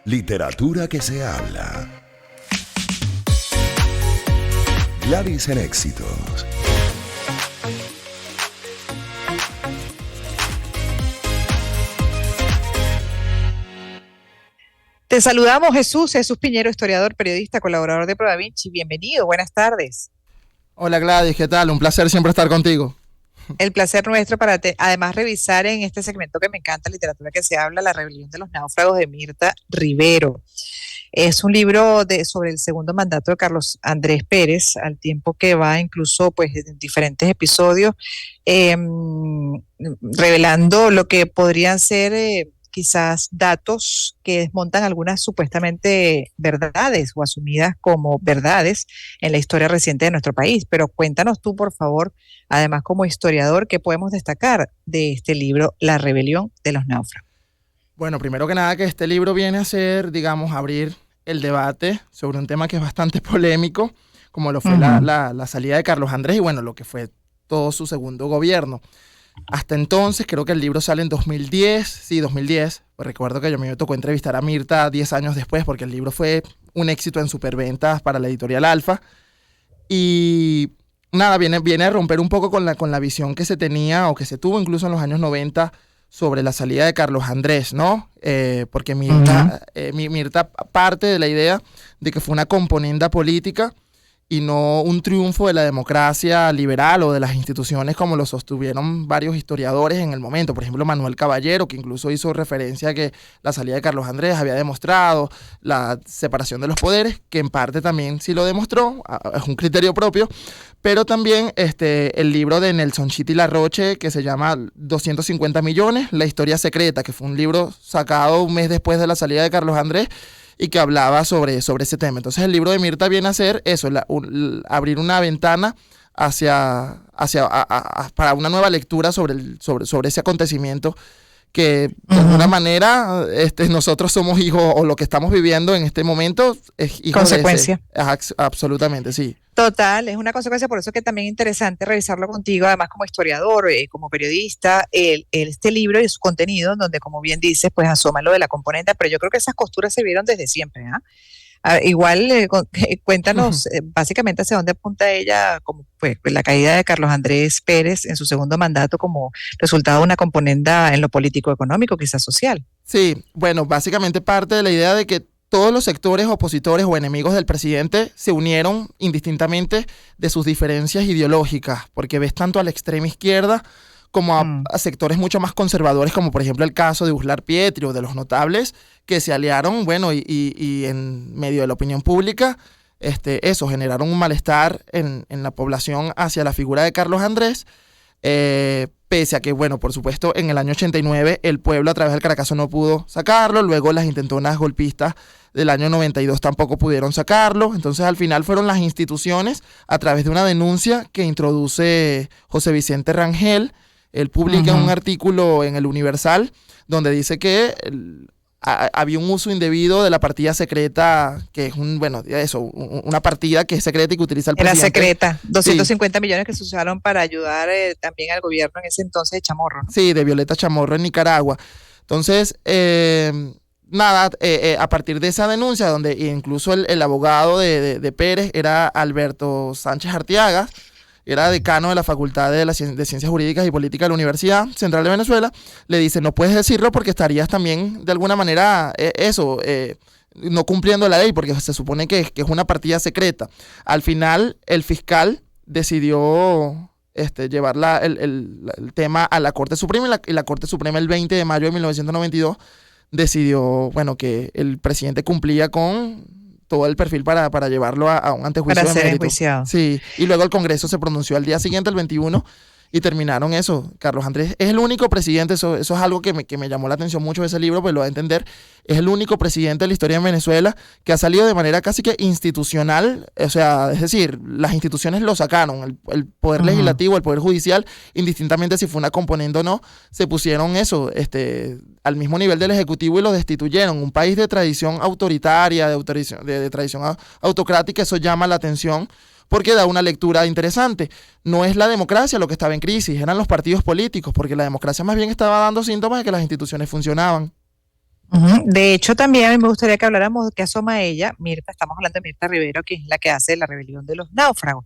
Literatura que se habla. Gladys en Éxitos. Te saludamos, Jesús Piñero, historiador, periodista, colaborador de Prueba Vinci. Bienvenido, buenas tardes. Hola Gladys, ¿qué tal? Un placer siempre estar contigo. El placer nuestro para además revisar en este segmento que me encanta, literatura que se habla, La rebelión de los náufragos de Mirta Rivero. Es un libro sobre el segundo mandato de Carlos Andrés Pérez, al tiempo que va incluso pues en diferentes episodios, revelando lo que podrían ser quizás datos que desmontan algunas supuestamente verdades o asumidas como verdades en la historia reciente de nuestro país. Pero cuéntanos tú, por favor, además como historiador, ¿qué podemos destacar de este libro, La rebelión de los náufragos? Bueno, primero que nada que este libro viene a ser, digamos, abrir el debate sobre un tema que es bastante polémico, como lo fue la salida de Carlos Andrés y bueno, lo que fue todo su segundo gobierno. Hasta entonces, creo que el libro sale en 2010, sí, 2010. Pues recuerdo que a mí me tocó entrevistar a Mirta 10 años después porque el libro fue un éxito en superventas para la editorial Alfa. Y nada, viene a romper un poco con la visión que se tenía o que se tuvo incluso en los años 90 sobre la salida de Carlos Andrés, ¿no? Porque Mirta parte de la idea de que fue una componenda política y no un triunfo de la democracia liberal o de las instituciones como lo sostuvieron varios historiadores en el momento. Por ejemplo, Manuel Caballero, que incluso hizo referencia a que la salida de Carlos Andrés había demostrado la separación de los poderes, que en parte también sí lo demostró, es un criterio propio, pero también el libro de Nelson Chiti Larroche, que se llama 250 millones, La historia secreta, que fue un libro sacado un mes después de la salida de Carlos Andrés, y que hablaba sobre ese tema. Entonces el libro de Mirta viene a ser eso, abrir una ventana para una nueva lectura sobre ese acontecimiento que de alguna manera nosotros somos hijos, o lo que estamos viviendo en este momento es hijo consecuencia. De ese. Absolutamente, sí. Total, es una consecuencia, por eso que también es interesante revisarlo contigo, además como historiador, como periodista, este libro y su contenido, donde como bien dices, pues asoma lo de la componente, pero yo creo que esas costuras se vieron desde siempre, ¿eh? Igual, cuéntanos básicamente hacia dónde apunta ella, como pues la caída de Carlos Andrés Pérez en su segundo mandato como resultado de una componenda en lo político-económico, quizás social. Sí, bueno, básicamente parte de la idea de que todos los sectores opositores o enemigos del presidente se unieron indistintamente de sus diferencias ideológicas, porque ves tanto a la extrema izquierda como a sectores mucho más conservadores, como por ejemplo el caso de Uslar Pietri o de los notables, que se aliaron, bueno, y en medio de la opinión pública, generaron un malestar en la población hacia la figura de Carlos Andrés, pese a que, bueno, por supuesto, en el año 89 el pueblo a través del Caracazo no pudo sacarlo, luego las intentonas golpistas del año 92 tampoco pudieron sacarlo, entonces al final fueron las instituciones, a través de una denuncia que introduce José Vicente Rangel. Él publica un artículo en el Universal donde dice que había un uso indebido de la partida secreta, que es una partida que es secreta y que utiliza el presidente. Era secreta, 250 millones que se usaron para ayudar también al gobierno en ese entonces de Chamorro, ¿no? Sí, de Violeta Chamorro en Nicaragua. Entonces, a partir de esa denuncia, donde incluso el abogado de Pérez era Alberto Sánchez Arteaga, era decano de la Facultad de Ciencias Jurídicas y Política de la Universidad Central de Venezuela, le dice, no puedes decirlo porque estarías también de alguna manera no cumpliendo la ley, porque se supone que es una partida secreta. Al final, el fiscal decidió llevar el tema a la Corte Suprema y la Corte Suprema el 20 de mayo de 1992 decidió, bueno, que el presidente cumplía con todo el perfil para llevarlo a un antejuicio para de ser mérito. enjuiciado. Sí, y luego el Congreso se pronunció al día siguiente, el 21, y terminaron eso. Carlos Andrés es el único presidente, eso es algo que me llamó la atención mucho de ese libro, pues lo va a entender, es el único presidente de la historia de Venezuela que ha salido de manera casi que institucional, o sea, es decir, las instituciones lo sacaron, el poder legislativo, el poder judicial, indistintamente si fue una componente o no, se pusieron al mismo nivel del Ejecutivo y lo destituyeron. Un país de tradición autoritaria, de tradición autocrática, eso llama la atención, porque da una lectura interesante. No es la democracia lo que estaba en crisis, eran los partidos políticos, porque la democracia más bien estaba dando síntomas de que las instituciones funcionaban. De hecho, también a mí me gustaría que habláramos de qué asoma ella, Mirta, estamos hablando de Mirta Rivero, que es la que hace la rebelión de los náufragos,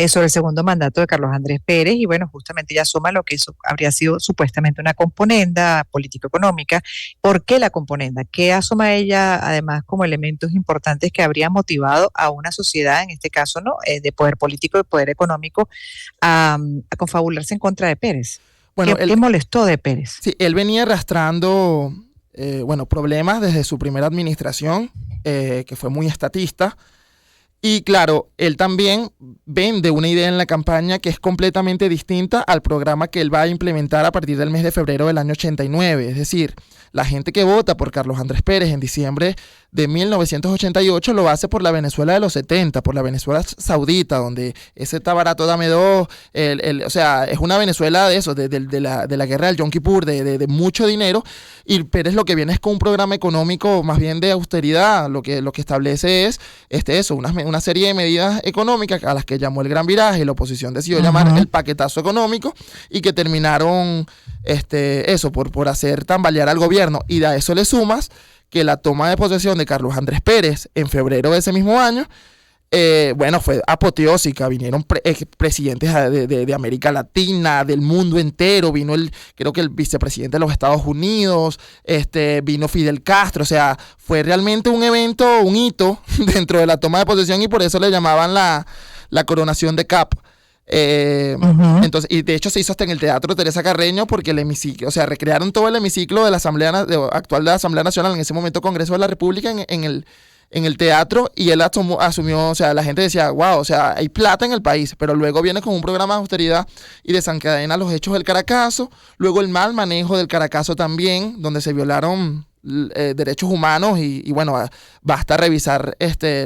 sobre el segundo mandato de Carlos Andrés Pérez, y bueno, justamente ella asoma lo que eso habría sido supuestamente una componenda político-económica. ¿Por qué la componenda? ¿Qué asoma ella, además, como elementos importantes que habría motivado a una sociedad, en este caso, ¿no? De poder político y poder económico, a confabularse en contra de Pérez? Bueno, ¿Qué molestó de Pérez? sí, él venía arrastrando, bueno, problemas desde su primera administración, que fue muy estatista. Y claro, él también vende una idea en la campaña que es completamente distinta al programa que él va a implementar a partir del mes de febrero del año 89. Es decir, la gente que vota por Carlos Andrés Pérez en diciembre de 1988 lo hace por la Venezuela de los 70, por la Venezuela saudita, donde ese está barato, dame dos. O sea, es una Venezuela de eso, de la guerra del Yom Kippur, de mucho dinero. Y Pérez lo que viene es con un programa económico más bien de austeridad. Lo que establece es eso, una serie de medidas económicas a las que llamó el Gran Viraje y la oposición decidió llamar el paquetazo económico, y que terminaron por hacer tambalear al gobierno. Y a eso le sumas que la toma de posesión de Carlos Andrés Pérez en febrero de ese mismo año, bueno, fue apoteósica. Vinieron presidentes de América Latina, del mundo entero. Vino creo que el vicepresidente de los Estados Unidos, vino Fidel Castro. O sea, fue realmente un evento, un hito dentro de la toma de posesión, y por eso le llamaban la coronación de Cap. Entonces, y de hecho se hizo hasta en el Teatro Teresa Carreño, porque el hemiciclo, o sea, recrearon todo el hemiciclo de la actual de la Asamblea Nacional, en ese momento Congreso de la República, en el teatro, y él asumió, o sea, la gente decía, wow, o sea, hay plata en el país, pero luego viene con un programa de austeridad y desencadena los hechos del Caracazo, luego el mal manejo del Caracazo también, donde se violaron derechos humanos, y bueno, basta revisar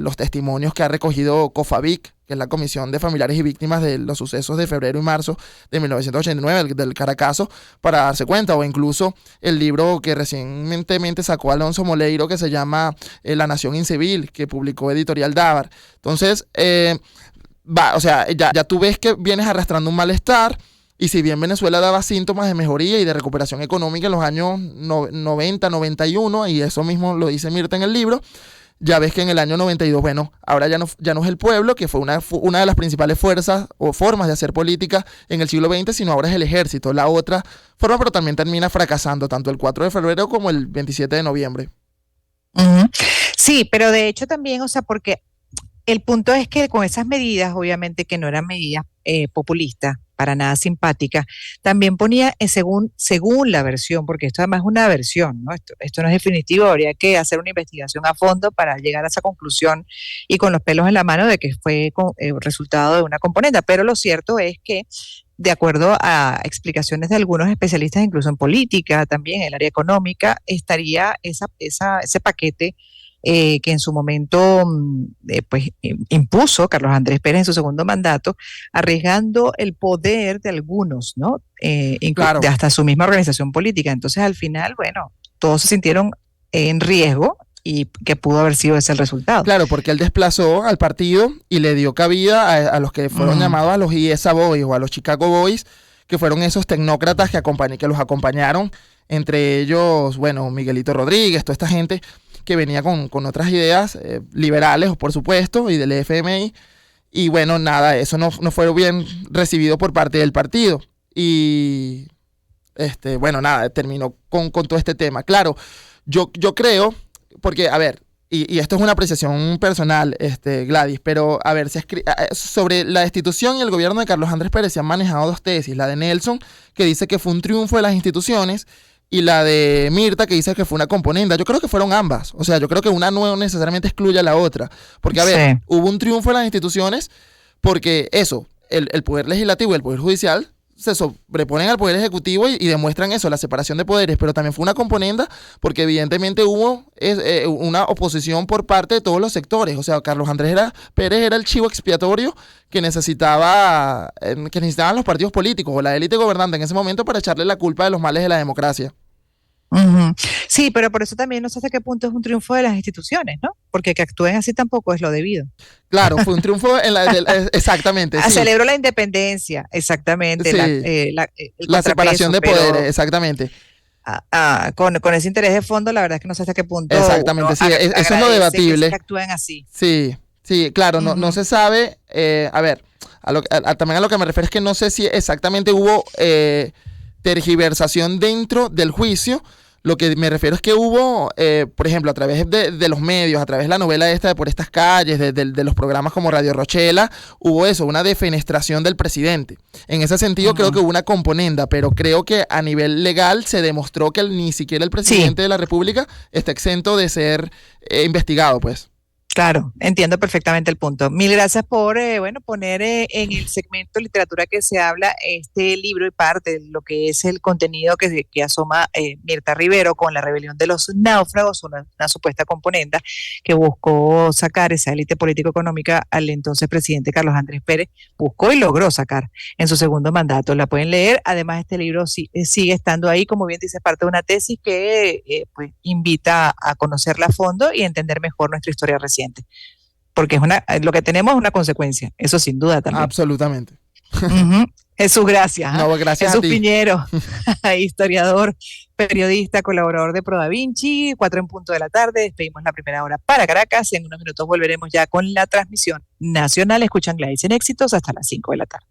los testimonios que ha recogido COFAVIC, que es la Comisión de Familiares y Víctimas de los Sucesos de Febrero y Marzo de 1989, del Caracazo, para darse cuenta, o incluso el libro que recientemente sacó Alonso Moleiro, que se llama La Nación Incivil, que publicó Editorial Dávar. Entonces, o sea, ya tú ves que vienes arrastrando un malestar. Y si bien Venezuela daba síntomas de mejoría y de recuperación económica en los años 90, 91, y eso mismo lo dice Mirta en el libro, ya ves que en el año 92, bueno, ahora ya no es el pueblo, que fue una de las principales fuerzas o formas de hacer política en el siglo XX, sino ahora es el ejército, la otra forma, pero también termina fracasando, tanto el 4 de febrero como el 27 de noviembre. Sí, pero de hecho también, o sea, porque el punto es que con esas medidas, obviamente que no eran medidas populistas, para nada simpáticas, también ponía según la versión, porque esto además es una versión, ¿no? Esto no es definitivo, habría que hacer una investigación a fondo para llegar a esa conclusión, y con los pelos en la mano de que fue resultado de una componente. Pero lo cierto es que, de acuerdo a explicaciones de algunos especialistas, incluso en política, también en el área económica, estaría ese paquete que en su momento pues impuso Carlos Andrés Pérez en su segundo mandato, arriesgando el poder de algunos, ¿no? Claro. De hasta su misma organización política. Entonces, al final, bueno, todos se sintieron en riesgo, y que pudo haber sido ese el resultado. Claro, porque él desplazó al partido y le dio cabida a los que fueron llamados a los IESA Boys o a los Chicago Boys, que fueron esos tecnócratas que los acompañaron, entre ellos, bueno, Miguelito Rodríguez, toda esta gente que venía con otras ideas liberales, por supuesto, y del FMI. Y bueno, nada, eso no fue bien recibido por parte del partido. Y bueno, nada, terminó con todo este tema. Claro, yo creo, porque, a ver, y esto es una apreciación personal, Gladys, pero a ver, sobre la destitución y el gobierno de Carlos Andrés Pérez se han manejado dos tesis: la de Nelson, que dice que fue un triunfo de las instituciones, y la de Mirta, que dice que fue una componenda. Yo creo que fueron ambas. O sea, yo creo que una no necesariamente excluye a la otra. Porque, a ver, hubo un triunfo de las instituciones porque el Poder Legislativo y el Poder Judicial se sobreponen al Poder Ejecutivo y demuestran eso, la separación de poderes. Pero también fue una componenda porque evidentemente hubo una oposición por parte de todos los sectores. O sea, Carlos Andrés Pérez era el chivo expiatorio que necesitaban los partidos políticos o la élite gobernante en ese momento para echarle la culpa de los males de la democracia. Sí, pero por eso también no sé hasta qué punto es un triunfo de las instituciones, ¿no? Porque que actúen así tampoco es lo debido. Claro, fue un triunfo exactamente. Sí. Celebro la independencia, exactamente. Sí. La separación de poderes, exactamente. con ese interés de fondo, la verdad es que no sé hasta qué punto Exactamente, sí, eso es lo debatible. que actúen así. Sí, sí, claro, no se sabe. A ver, también a lo que me refiero es que no sé si exactamente hubo tergiversación dentro del juicio. Lo que me refiero es que hubo, por ejemplo, a través de los medios, a través de la novela esta de Por estas calles, de los programas como Radio Rochela, hubo eso, una defenestración del presidente. En ese sentido creo que hubo una componenda, pero creo que a nivel legal se demostró que ni siquiera el presidente de la República está exento de ser investigado, pues. Claro, entiendo perfectamente el punto. Mil gracias por poner en el segmento literatura que se habla este libro y parte de lo que es el contenido que asoma Mirta Rivero con La rebelión de los náufragos, una supuesta componenda que buscó sacar esa élite político-económica al entonces presidente Carlos Andrés Pérez, buscó y logró sacar en su segundo mandato. La pueden leer, además este libro sigue estando ahí, como bien dice, parte de una tesis que pues invita a conocerla a fondo y entender mejor nuestra historia reciente. Porque lo que tenemos es una consecuencia, eso sin duda también. Absolutamente. Jesús, gracias. No, gracias Jesús a ti. Piñero, historiador, periodista, colaborador de Pro Da Vinci, 4 en punto de la tarde, despedimos la primera hora para Caracas, en unos minutos volveremos ya con la transmisión nacional. Escuchan Gladys en Éxitos hasta las 5 de la tarde.